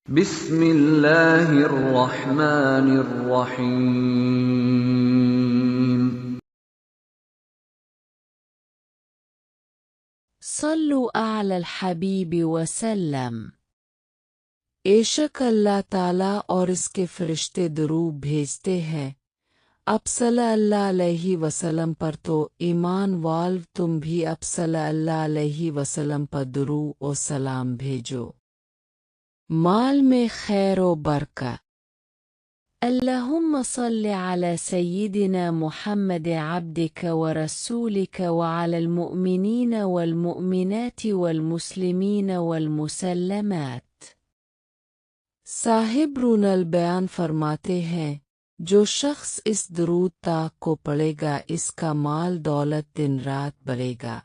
بسم الله الرحمن الرحيم. صلوا على الحبيب وسلم। बेशक अल्लाह ताला और इसके फरिश्ते दुरूद भेजते हैं अब सल्लल्लाहु अलैहि वसल्लम पर, तो ईमान वाल तुम भी अब सल्लल्लाहु अलैहि वसल्लम पर दुरूद और सलाम भेजो। माल में खैर व बरकत। अल्लाहुम्मा सल्लि अला सय्यिदिना मुहम्मद अब्दिक व रसूलिक व अलल मुअमिनीन वल मुअमिनात वल मुस्लिमीन वल मुसल्लमात। साहिब रूनल बयान फरमाते हैं, जो शख्स इस दुरूद ताक को पढ़ेगा इसका माल दौलत दिन रात बढ़ेगा।